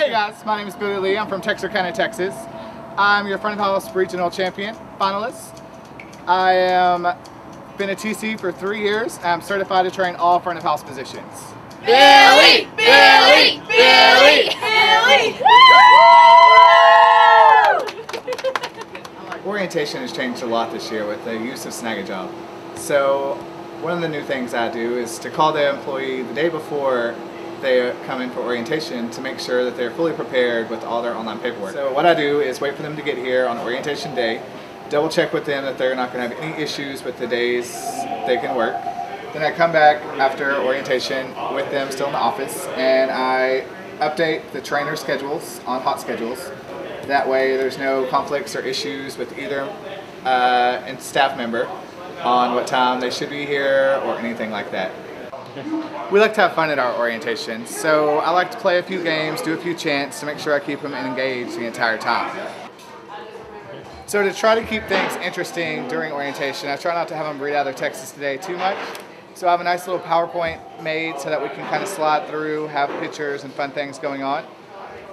Hey guys, my name is Billy Lee. I'm from Texarkana, Texas. I'm your front of house regional champion finalist. I am been a TC for 3 years. I'm certified to train all front of house positions. Billy! Billy! Billy! Billy! Orientation has changed a lot this year with the use of Snag-a-Job. So one of the new things I do is to call the employee the day before they come in for orientation to make sure that they're fully prepared with all their online paperwork. So what I do is wait for them to get here on orientation day, double check with them that they're not going to have any issues with the days they can work. Then I come back after orientation with them still in the office and I update the trainer schedules on hot schedules. That way there's no conflicts or issues with either staff member on what time they should be here or anything like that. We like to have fun at our orientation, so I like to play a few games, do a few chants to make sure I keep them engaged the entire time. So to try to keep things interesting during orientation, I try not to have them read out their texts today too much. So I have a nice little PowerPoint made so that we can kind of slide through, have pictures and fun things going on.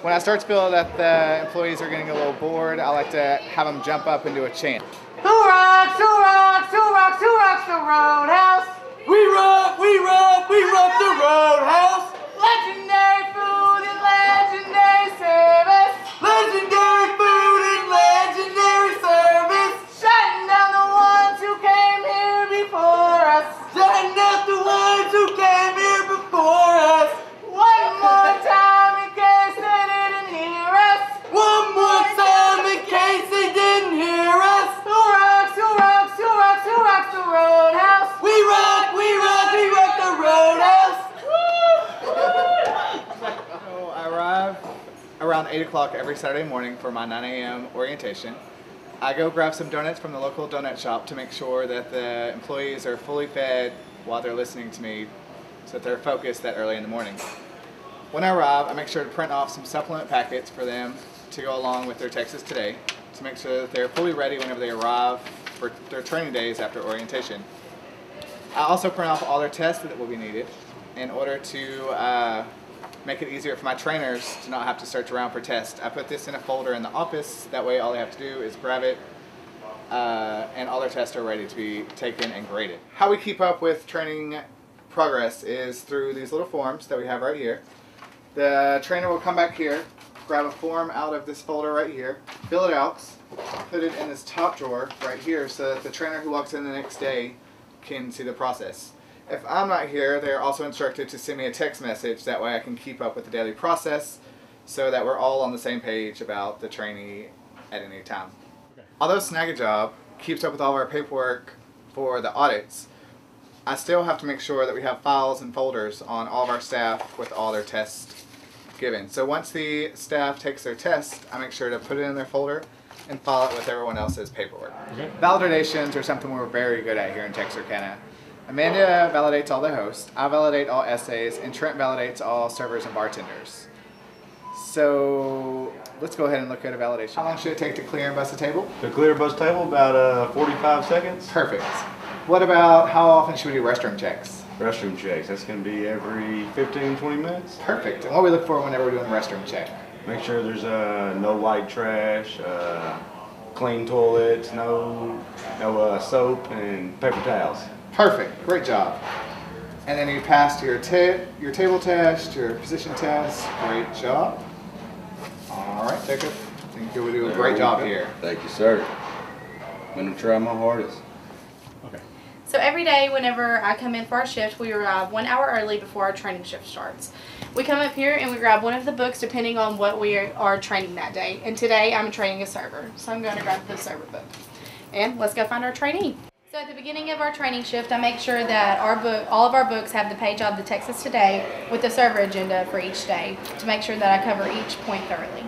When I start to feel that the employees are getting a little bored, I like to have them jump up and do a chant. Who rocks, who rocks, who rocks, who rocks the Roadhouse? We rock, we rock, we rock the Roadhouse. Legendary food and legendary service. Legendary food and legendary service. Shutting down the ones who came here before us. Shutting down the ones who came here before us. One more time in case they didn't hear us. One more time in case they didn't hear us. Who rocks, who rocks, who rocks, who rocks the Roadhouse? We rock, we rock, we rock the Roadhouse. So I arrive around 8 o'clock every Saturday morning for my 9 a.m. orientation. I go grab some donuts from the local donut shop to make sure that the employees are fully fed while they're listening to me so that they're focused that early in the morning. When I arrive, I make sure to print off some supplement packets for them to go along with their Texas Today to make sure that they're fully ready whenever they arrive for their training days after orientation. I also print off all their tests that will be needed in order to make it easier for my trainers to not have to search around for tests. I put this in a folder in the office, that way all they have to do is grab it and all their tests are ready to be taken and graded. How we keep up with training progress is through these little forms that we have right here. The trainer will come back here, grab a form out of this folder right here, fill it out, put it in this top drawer right here so that the trainer who walks in the next day can see the process. If I'm not here, they're also instructed to send me a text message, that way I can keep up with the daily process so that we're all on the same page about the trainee at any time. Okay. Although Snag-a-Job keeps up with all of our paperwork for the audits, I still have to make sure that we have files and folders on all of our staff with all their tests given. So once the staff takes their test, I make sure to put it in their folder and file it with everyone else's paperwork. Okay. Validations are something we're very good at here in Texarkana. Amanda validates all the hosts, I validate all essays, and Trent validates all servers and bartenders. So let's go ahead and look at a validation. How long should it take to clear and bust a table? To clear a bus table, about 45 seconds. Perfect. What about how often should we do restroom checks? Restroom checks, that's going to be every 15-20 minutes. Perfect. And what do we look for whenever we're doing a restroom check? Make sure there's no white trash, clean toilets, no soap, and paper towels. Perfect. Great job. And then you passed your table test, your position test. Great job. All right, Jacob. I think you will do a great job here. Thank you, sir. I'm going to try my hardest. Okay. So every day whenever I come in for our shift, we arrive 1 hour early before our training shift starts. We come up here and we grab one of the books depending on what we are training that day. And today I'm training a server, so I'm going to grab the server book. And let's go find our trainee. So at the beginning of our training shift, I make sure that all of our books have the page of the Texas Today with the server agenda for each day to make sure that I cover each point thoroughly.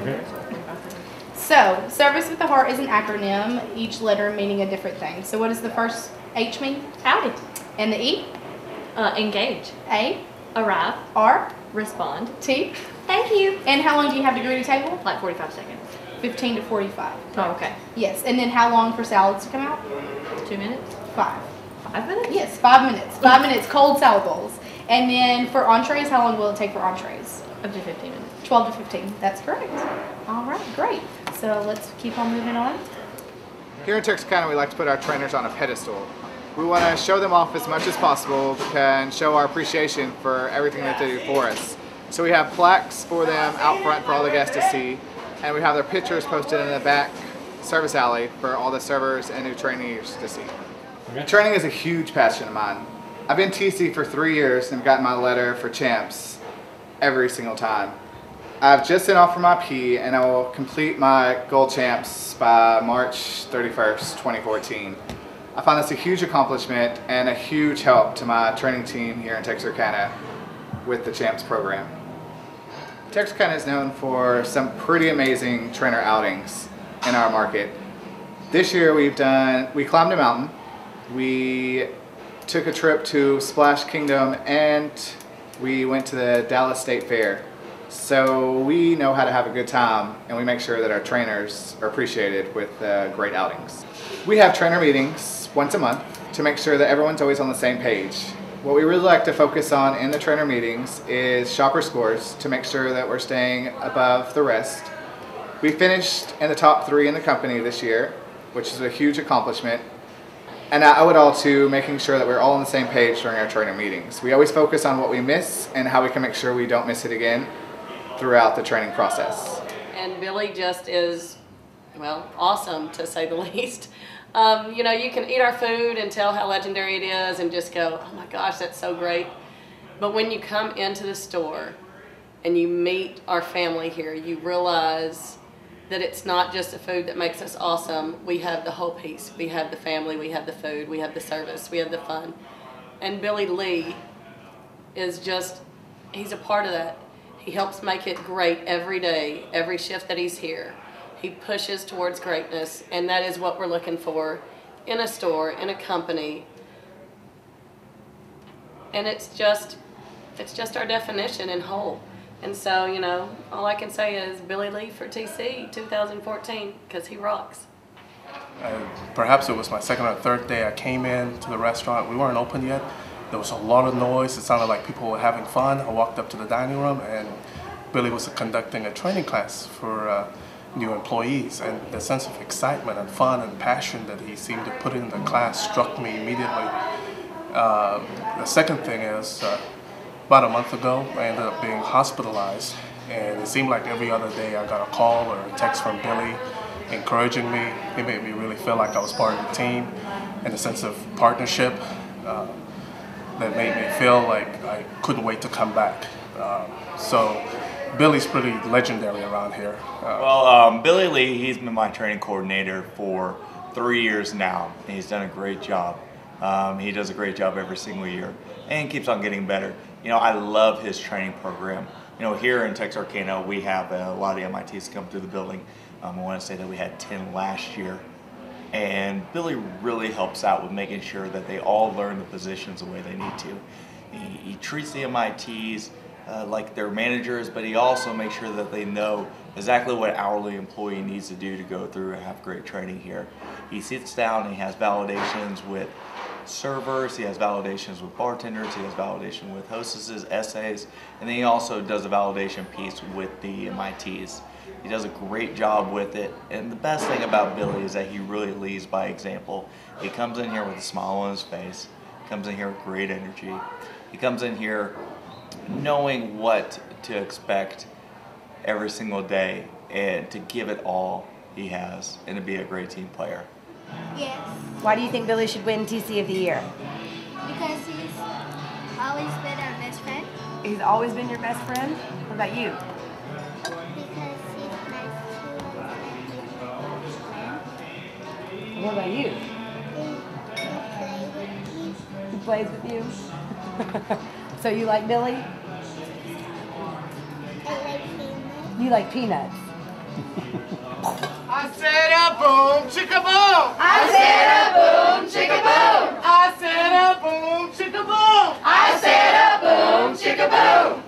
Okay. So, Service with the Heart is an acronym, each letter meaning a different thing. So what does the first H mean? Howdy. And the E? Engage. A? Arrive. R? Respond. T? Thank you. And how long do you have to greet a table? Like 45 seconds. 15 to 45. Oh, okay. Yes, and then how long for salads to come out? 2 minutes. 5. 5 minutes? Yes, 5 minutes. 5 minutes cold salad bowls. And then for entrees, how long will it take for entrees? Up to 15 minutes. 12 to 15. That's correct. All right, great. So let's keep on moving on. Here in Texarkana, we like to put our trainers on a pedestal. We want to show them off as much as possible and show our appreciation for everything that they do for us. So we have plaques for them out front for all the guests to see, and we have their pictures posted in the back service alley for all the servers and new trainees to see. Okay. Training is a huge passion of mine. I've been TC for 3 years and gotten my letter for champs every single time. I've just sent off for my P, and I will complete my gold champs by March 31st, 2014. I find this a huge accomplishment and a huge help to my training team here in Texarkana with the champs program. Texarkana is known for some pretty amazing trainer outings in our market. This year we climbed a mountain, we took a trip to Splash Kingdom, and we went to the Dallas State Fair. So we know how to have a good time, and we make sure that our trainers are appreciated with great outings. We have trainer meetings once a month to make sure that everyone's always on the same page. What we really like to focus on in the trainer meetings is shopper scores to make sure that we're staying above the rest. We finished in the top 3 in the company this year, which is a huge accomplishment. And I owe it all to making sure that we're all on the same page during our trainer meetings. We always focus on what we miss and how we can make sure we don't miss it again throughout the training process. And Billy just is, well, awesome to say the least. You know, you can eat our food and tell how legendary it is and just go, oh my gosh, that's so great. But when you come into the store and you meet our family here, you realize that it's not just the food that makes us awesome. We have the whole piece. We have the family, we have the food, we have the service, we have the fun. And Billy Lee is just, he's a part of that. He helps make it great every day, every shift that he's here. He pushes towards greatness, and that is what we're looking for in a store, in a company. And it's just our definition in whole. And so, you know, all I can say is Billy Lee for TC 2014, because he rocks. Perhaps it was my second or third day I came in to the restaurant. We weren't open yet. There was a lot of noise. It sounded like people were having fun. I walked up to the dining room, and Billy was conducting a training class for new employees. And the sense of excitement and fun and passion that he seemed to put in the class struck me immediately. The second thing is, about a month ago, I ended up being hospitalized. And it seemed like every other day I got a call or a text from Billy encouraging me. He made me really feel like I was part of the team, and a sense of partnership that made me feel like I couldn't wait to come back. So Billy's pretty legendary around here. Billy Lee, he's been my training coordinator for 3 years now, and he's done a great job. He does a great job every single year and keeps on getting better. You know, I love his training program. You know, here in Texarkana, we have a lot of MITs come through the building. I want to say that we had 10 last year. And Billy really helps out with making sure that they all learn the positions the way they need to. He treats the MITs like they're managers, but he also makes sure that they know exactly what hourly employee needs to do to go through and have great training here. He sits down and he has validations with servers, he has validations with bartenders, he has validation with hostesses, essays, and then he also does a validation piece with the MITs. He does a great job with it, and the best thing about Billy is that he really leads by example. He comes in here with a smile on his face, comes in here with great energy. He comes in here knowing what to expect every single day and to give it all he has and to be a great team player. Yes. Why do you think Billy should win TC of the Year? Because he's always been our best friend. He's always been your best friend? What about you? Because he's nice to us and What about you? he plays with me. He plays with you? So you like Billy? I like peanuts. You like peanuts? I said a boom, chicka boom. I said a boom, chicka boom. I said a boom, chicka boom. I said a boom, chicka boom.